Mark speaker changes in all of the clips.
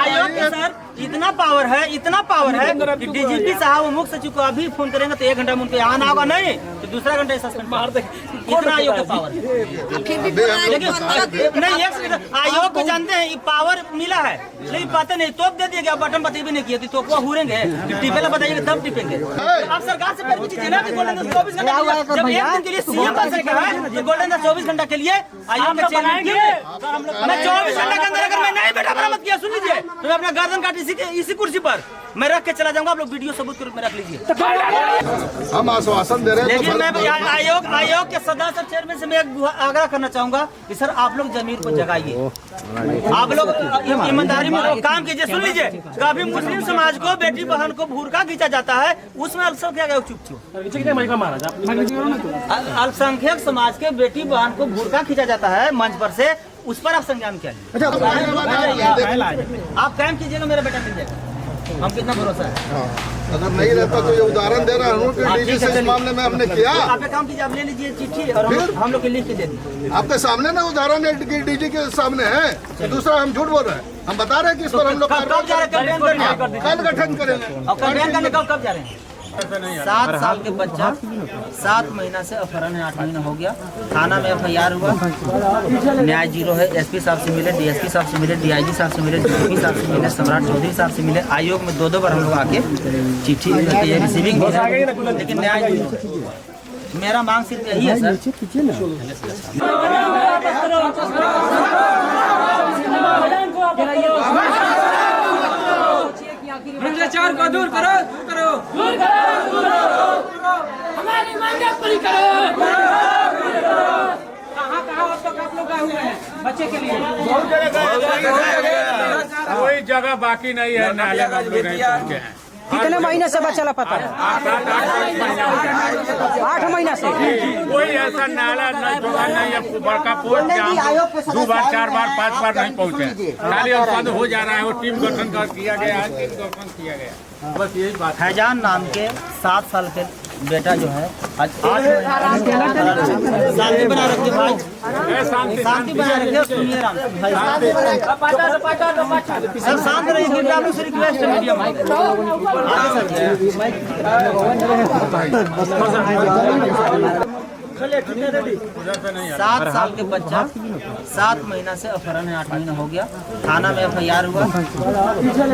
Speaker 1: आयोग के सर इतना पावर है कि डीजीपी साहब मुख्य सचिव को अभी फोन करेंगे तो 1 घंटा में उनको आना होगा, नहीं तो दूसरा घंटा सस्पेंड मार देंगे। इतना आयोग का पावर है। लेकिन नहीं, आयोग को जानते हैं ये पावर मिला है, लेकिन पता नहीं तोप दे दिया गया, बटन बता भी नहीं किया, तो वो हुरेंगे टिपेला बताइएगा तब टिपेंगे। आप सरकार से पहले चीज ना कि गोल्डन 24 घंटा, जब एक दिन के लिए सीएम बन सकता है तो गोल्डन 24 घंटा के लिए आयोग के चेयरमैन क्यों? मैं 24 घंटा के अंदर अगर मैं नहीं बेटा बरामद किया, सुन लीजिए, तो मैं अपना गर्दन काट इसी कुर्सी पर मैं रख के चला जाऊंगा। आप लोग वीडियो सबूत के रूप में रख लीजिए।
Speaker 2: हम आश्वासन दे रहे हैं,
Speaker 1: लेकिन मैं आयोग के सदस्य चेयरमैन से मैं आग्रह करना चाहूंगा कि सर आप लोग जमीर को जगाइए, आप लोग ईमानदारी में काम कीजिए। सुन लीजिए, कभी मुस्लिम समाज को बेटी बहन को भूरका खींचा जाता है, उसमें अल्पसंख्यक चुप अल्पसंख्यक समाज के बेटी बहन को भूरका खींचा जाता है मंच पर से, उस पर आप संज्ञान क्या लीजिए। आप काम कीजिएगा, मेरा बेटा मिल जाएगा, हम कितना भरोसा है।
Speaker 2: अगर नहीं रहता तो ये उदाहरण दे रहा हूँ कि डीजी से इस मामले में हमने किया।
Speaker 1: आप एक काम कीजिए, आप ले लीजिए चिट्ठी और हम लोग के लिख के दे दीजिए।
Speaker 2: आपके सामने ना उदाहरण है, डीजी के सामने है। दूसरा हम झूठ बोल रहे हैं, हम बता रहे हैं कि इस पर हम लोग कल गठन करेंगे।
Speaker 1: और कंप्लेन करने कब जा रहे हैं? 7 साल के बच्चा 7 महीना से अपहरण है, 8 महीना हो गया। थाना में FIR हुआ, न्याय 0 है। SP साहब से मिले, DSP साहब से मिले, DIG साहब से मिले, DGP साहब से मिले, सम्राट चौधरी साहब से मिले। आयोग में 2 बार हम लोग आके चिट्ठी रिसीविंग की है, लेकिन न्याय 0 है। मेरा मांग सिर्फ यही है सर,
Speaker 3: भ्रष्टाचार को दूर करो, हमारी मांगे पूरी करो। कहाँ आप लोग आए हुए हैं बच्चे के लिए?
Speaker 4: कोई जगह बाकी नहीं है, नाले में नहीं पहुंचे हैं।
Speaker 3: कितने महीने से बच्चा लापता है? 8 महीना से।
Speaker 4: कोई ऐसा नाला नहीं जुड़ा नहीं है, बड़का पोल 2 बार 4 बार 5 बार नहीं पहुंचे। खाली उत्पादन हो जा रहा है, वो टीम गठन किया गया है, बस यही बात।
Speaker 1: फैजान नाम के 7 साल के बेटा जो है आज 8 शांति बना रखिए भाई, शांति बना रखिए। सुनिए राम भाई, सब शांत रहिए। आप लोग से रिक्वेस्ट है मीडिया में 7 साल के बच्चा 7 महीना से अपहरण है, 8 महीना हो गया। थाना में FIR हुआ,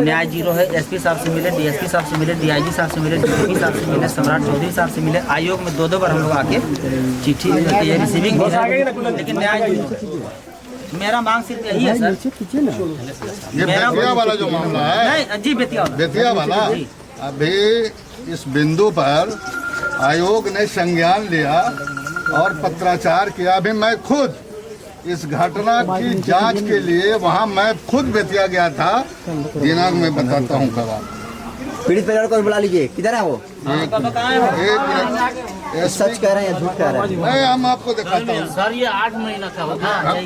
Speaker 1: न्याय 0 है। SP साहब से मिले, DSP साहब से मिले, DIG साहब से मिले, DGP साहब से मिले, सम्राट चौधरी साहब से मिले। आयोग में 2 बार हम लोग आके चिट्ठी रिसीविंग की है, लेकिन न्याय 0 है। मेरा मांग सिर्फ यही है सर,
Speaker 2: ये बेतिया वाला जो मामला है,
Speaker 1: नहीं जी
Speaker 2: बेतिया वाला, अभी इस बिंदु पर आयोग ने संज्ञान लिया और पत्राचार किया। अभी मैं खुद इस घटना की जांच के लिए वहां मैं खुद बेतिया गया था। दिनांक में बताता हूं कब।
Speaker 5: पीड़ित परिवार को बुला लीजिए, किधर है वो?
Speaker 2: एक
Speaker 5: सच कह रहे हैं, झूठ कह रहे हैं?
Speaker 2: मैं हम आपको दिखाता हूँ
Speaker 1: सर, ये 8 महीना था।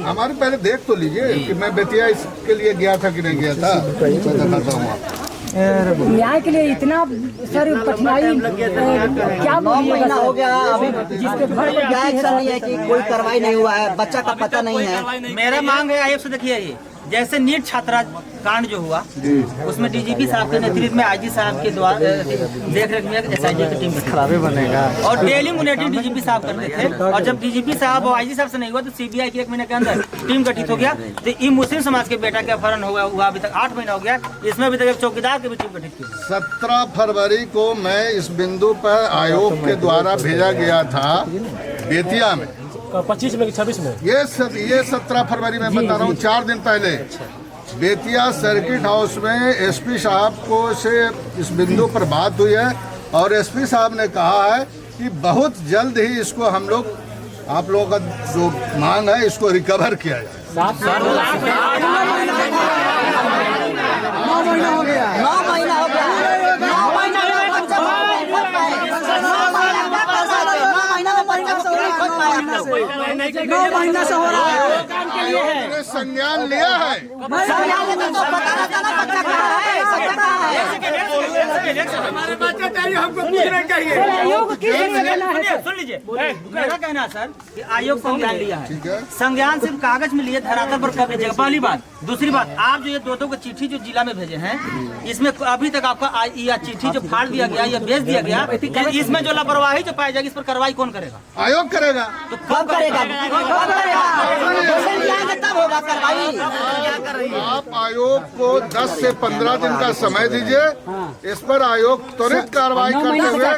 Speaker 2: हमारे पहले देख तो लीजिए कि मैं बेतिया इसके लिए गया था कि नहीं गया था। मैं दिखाता हूँ आपको।
Speaker 3: न्याय के लिए इतना सर कठिनाई क्या?
Speaker 5: 9 महीना हो गया, अभी जिसके घर पर क्या एक्शन नहीं है कि कोई कार्रवाई नहीं हुआ है, बच्चा का पता नहीं है।
Speaker 1: मेरा मांग है आयोग से, देखिए ये जैसे नीट छात्रा कांड जो हुआ उसमें DGP साहब के नेतृत्व में IG साहब के द्वारा देख रेख में SIT की टीम खराबी बनेगा और डेली मॉनिटरिंग DGP साहब करते थे। और जब DGP साहब और IG साहब से नहीं हुआ तो CBI की 1 महीने के अंदर टीम गठित हो गया। तो ये मुस्लिम समाज के बेटा के अपहरण हुआ अभी तक 8 महीना हो गया, इसमें अभी तक एक चौकीदार की भी टीम गठित की।
Speaker 2: 17 फरवरी को मैं इस बिंदु पर आयोग के द्वारा भेजा गया था बेतिया में।
Speaker 4: 25 में 26 में
Speaker 2: ये 17 फरवरी में बता रहा हूँ, 4 दिन पहले बेतिया सर्किट हाउस में SP साहब को से इस बिंदु पर बात हुई है और SP साहब ने कहा है कि बहुत जल्द ही इसको हम लोग, आप लोगों का जो मांग है इसको रिकवर किया जाए।
Speaker 5: 9 महीना हो गया। 9 महीना हो गया। 9 महीना में बच्चा से हो रहा है।
Speaker 2: संज्ञान लिया है।
Speaker 4: हमारे बच्चे तैयारी हमको कुछ नहीं चाहिए।
Speaker 3: आयोग किस लिए बना है?
Speaker 1: सुन लीजिए, मेरा कहना है सर कि आयोग संज्ञान लिया है।
Speaker 2: ठीक है।
Speaker 1: संज्ञान सिर्फ कागज में लिए, धरातल पर कब लीजिएगा, पहली बात। दूसरी बात, आप जो ये दो को चिट्ठी जो जिला में भेजे हैं, इसमें अभी तक आपका यह चिट्ठी जो फाड़ दिया गया या भेज दिया गया, इसमें जो लापरवाही जो पाई जाएगी, इस पर कार्रवाई कौन करेगा?
Speaker 2: आयोग करेगा।
Speaker 1: तो
Speaker 5: कब करेगा? तब होगा कार्रवाई।
Speaker 2: आप आयोग को 10 से 15 दिन का समय दीजिए, इस पर आयोग त्वरित कार्रवाई करते हुए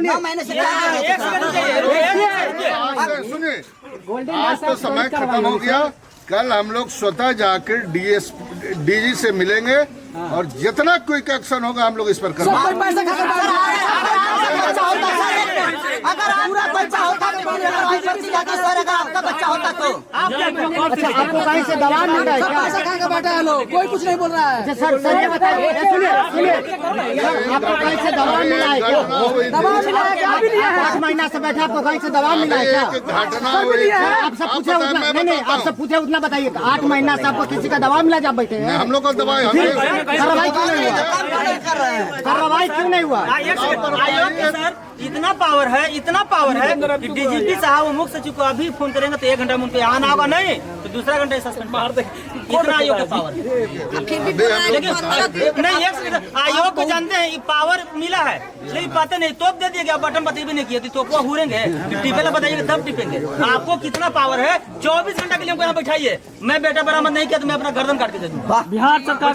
Speaker 5: 9 महीने से
Speaker 2: सुनिए, आज तो समय खत्म हो गया। कल हम लोग स्वतः जाकर डीजी से मिलेंगे और जितना क्विक एक्शन होगा हम लोग इस पर करेंगे।
Speaker 5: अगर पूरा बच्चा होता तो आपका बच्चा होता तो
Speaker 3: आपको कहीं से दवा मिल रहा है क्या?
Speaker 5: पैसा कहाँ का बांटा है लोग? कोई कुछ नहीं बोल रहा है।
Speaker 3: सर ये बताइए, सुनिए आपको कहीं से दवा मिला है क्या?
Speaker 5: दवा मिला है क्या? अभी नहीं है।
Speaker 3: 8 महीना से बैठे, आपको कहीं से दवा मिला है क्या?
Speaker 2: एक घटना हुई,
Speaker 3: आप सब पूछे उतना नहीं, आप सब पूछे उतना बताइए। 8 महीना से आपको किसी का दवा मिला जब बैठे हैं?
Speaker 2: हम लोग को दवाई
Speaker 3: कार्रवाई क्यों नहीं हुआ? कार्रवाई क्यों नहीं हुआ?
Speaker 1: आयोग के सर इतना पावर है कि डीजीपी साहब वो मुख्य सचिव को अभी फोन करेंगे तो 1 घंटा में उनको आना होगा, नहीं तो दूसरा घंटा सस्पेंड मार देंगे। इतना आयोग का पावर है। लेकिन नहीं, एक सेकंड, आयोग को जानते हैं ये पावर मिला है, लेकिन पता नहीं तोप दे दिया गया, बटन बता भी नहीं किया, तो वो हुरेंगे टिपेला बताइए तब टिपेंगे। आपको कितना पावर है? 24 घंटा के लिए हमको यहाँ बैठाइए, मैं बेटा बरामद नहीं किया तो मैं अपना गर्दन काट के दे दूंगा।
Speaker 3: बिहार सरकार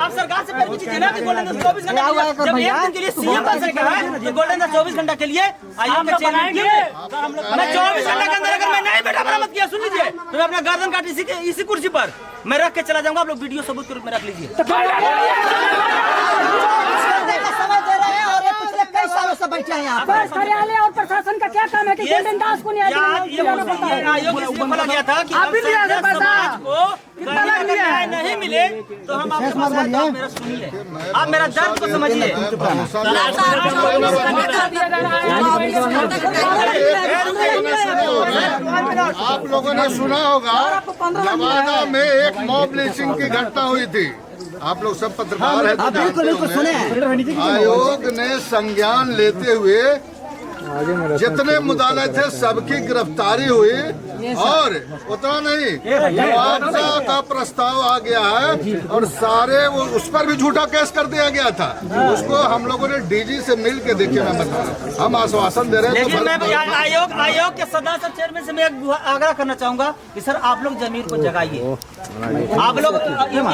Speaker 1: आप सरकार से पहले चीज ना कि गोल्डन 24 घंटा जब एक दिन के लिए सीएम बन सकता है तो गोल्डन 24 घंटा के लिए आयोग के चेयरमैन मैं 24 घंटा के अंदर अगर मैं नहीं बेटा बरामद किया, सुन लीजिए, तो मैं अपना गर्दन काट इसी कुर्सी पर मैं रख के चला जाऊंगा। आप लोग वीडियो सबूत के रूप में रख लीजिए।
Speaker 5: कई सालों से बैठे हैं यहाँ पर।
Speaker 3: कार्यालय और प्रशासन का क्या काम है कि गोल्डन दास को नहीं
Speaker 1: आयोग इसलिए खोला गया था कि समाज को न्याय नहीं मिले तो हम आपके पास आए, तो आप मेरा सुनिए, आप मेरा दर्द को समझिए।
Speaker 2: आप लोगों ने सुना होगा नवादा में एक मॉब लिंचिंग की घटना हुई थी, आप लोग सब पत्रकार हैं तो
Speaker 5: बिल्कुल सुने हैं।
Speaker 2: आयोग ने संज्ञान लेते हुए जितने मुद्दे थे सबकी गिरफ्तारी हुई और उतना नहीं मुआवजा का प्रस्ताव आ गया है और सारे वो उस पर भी झूठा केस कर दिया गया था। उसको हम लोगों ने डीजी से मिल के देखिए, मैं बता रहा हूँ, हम आश्वासन दे रहे हैं।
Speaker 1: लेकिन मैं आयोग के सदस्य चेयरमैन से मैं आग्रह करना चाहूंगा कि सर आप लोग जमीर को जगाइए, आप लोग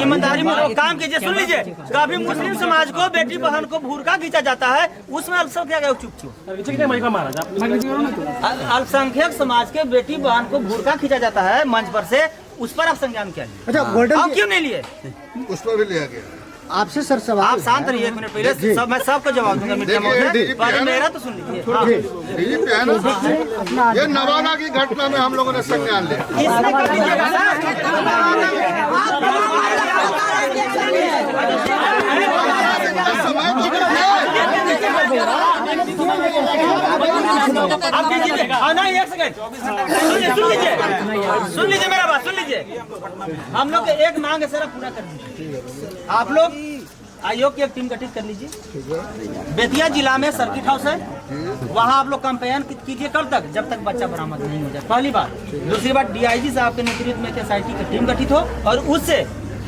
Speaker 1: ईमानदारी में काम कीजिए। सुन लीजिए, कभी मुस्लिम समाज को बेटी बहन को भूरका खींचा जाता है, उसमें अल्पसंख्यक चुप अल्पसंख्यक समाज के बेटी बहन को भूरका खींचा जाता है मंच पर से, उस पर आप संज्ञान क्या लिए?
Speaker 3: अच्छा, गोल्डन
Speaker 1: आप क्यों नहीं लिए?
Speaker 2: उस पर भी लिया गया।
Speaker 3: आपसे सर सवाल,
Speaker 1: आप शांत रहिए 1 मिनट पहले, मैं सबको जवाब दूंगा मीडिया में, पहले मेरा तो सुन लीजिए।
Speaker 2: डीजीपी है ना, ये नवादा की घटना में हम लोगों ने संज्ञान लिया।
Speaker 1: इसमें कर दीजिएगा आप कीजिए। नहीं, 1 सेकंड सुन लीजिए मेरा बात, सुन लीजिए। हम लोग एक मांग है सर, पूरा कर दीजिए। आप लोग आयोग की एक टीम गठित कर लीजिए। बेतिया जिला में सर्किट हाउस है, वहाँ आप लोग कैंपेन कीजिए कल तक, जब तक बच्चा बरामद नहीं हो जाए, पहली बात। दूसरी बात, डीआईजी साहब के नेतृत्व में SIT की टीम गठित हो और उससे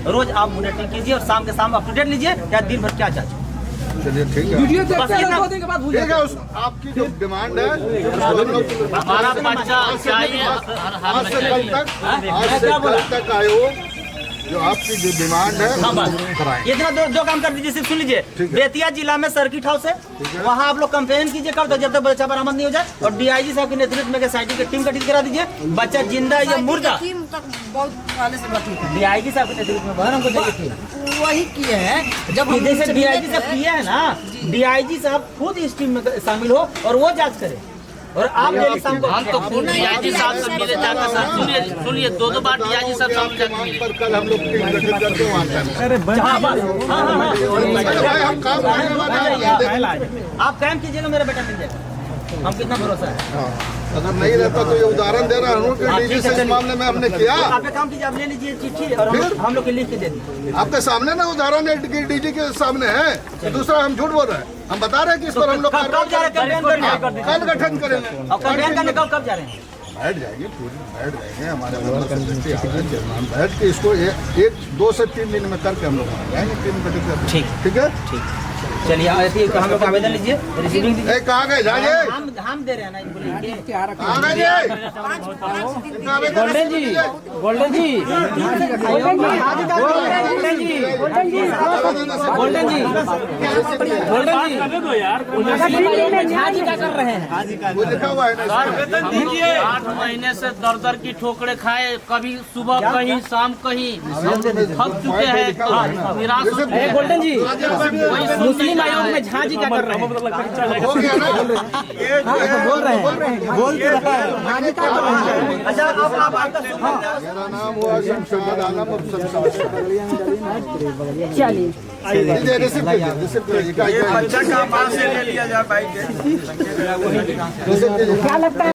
Speaker 1: रोज आप मॉनिटरिंग कीजिए और शाम के शाम अप टू डेट लीजिए क्या दिन भर क्या जांच।
Speaker 2: चलिए ठीक है,
Speaker 5: वीडियो देखते हैं 2 दिन के बाद भूल
Speaker 2: ठीक है। आपकी जो डिमांड है
Speaker 1: हमारा बच्चा चाहिए
Speaker 2: आज से कल तक आयोग जो आपकी जो डिमांड है कराएं।
Speaker 1: इतना दो काम कर दीजिए। सिर्फ सुन लीजिए, बेतिया जिला में सर्किट हाउस है, वहाँ आप लोग कैंपेन कीजिए कब तक, जब तक बच्चा बरामद नहीं हो जाए, और डीआईजी साहब के नेतृत्व में SIT की टीम गठित करा दीजिए। बच्चा जिंदा या मुर्दा डीआईजी साहब के नेतृत्व में हमको
Speaker 5: वही किए हैं। जब
Speaker 1: डीआईजी साहब किए है ना, डीआईजी साहब खुद इस टीम में शामिल हो और वो जांच करे। और आप डेली शाम को
Speaker 6: हम तो खुद डीआईजी साहब से मिले जाकर सर, सुनिए 2 बार डीआईजी साहब से जाकर मिले।
Speaker 2: पर कल हम लोग टीम गठित करते हैं वहाँ पे। भाई हम काम करने वाले हैं।
Speaker 1: आप काम कीजिएगा, मेरा बेटा मिल जाएगा, हम कितना भरोसा है।
Speaker 2: हाँ, अगर नहीं रहता तो ये उदाहरण दे रहा हूँ कि डीजी से इस मामले में हमने किया।
Speaker 1: आप एक काम कीजिए, आप ले लीजिए चिट्ठी और हम लोग के लिख के दे दीजिए।
Speaker 2: आपके सामने ना उदाहरण है कि डीजी के सामने है। दूसरा हम झूठ बोल रहे हैं, हम बता रहे हैं कि इस पर हम लोग
Speaker 1: कब जा रहे हैं कैंपेन करने?
Speaker 2: कल गठन करेंगे।
Speaker 1: और कैंपेन करने कब जा रहे हैं?
Speaker 2: बैठ जाएंगे, पूरी बैठ जाएंगे, हमारे मतलब सेक्रेटरी आ रहे हैं, चेयरमैन बैठ के इसको 2 से 3 दिन में करके हम लोग आ जाएंगे टीम गठित करके।
Speaker 1: ठीक
Speaker 2: ठीक है,
Speaker 1: ठीक। चलिए ऐसे हम लोग आवेदन लीजिए, रिसीविंग दीजिए।
Speaker 2: कहाँ गए जाइए,
Speaker 1: हम दे रहे हैं ना, बोलिए
Speaker 2: कहाँ गए जी?
Speaker 3: गोल्डन जी गोल्डन जी गोल्डन जी गोल्डन जी गोल्डन जी झा जी क्या कर रहे हैं?
Speaker 2: वो लिखा हुआ है ना।
Speaker 6: 8 महीने से दर की ठोकरे खाए, कभी सुबह कहीं शाम कहीं, थक चुके हैं, निराश हो चुके हैं।
Speaker 3: गोल्डन जी
Speaker 6: मुस्लिम आयोग में झा जी क्या कर रहे हैं?
Speaker 2: हो गया ना,
Speaker 3: बोल रहे हैं
Speaker 1: अच्छा आप आपका शुभ नाम क्या है?
Speaker 2: मेरा नाम हुआ शमशाद आलम। अब शमशाद
Speaker 3: चलिए
Speaker 2: रिसिप्ट कीजिए, रिसिप्ट कीजिए।
Speaker 3: क्या लगता है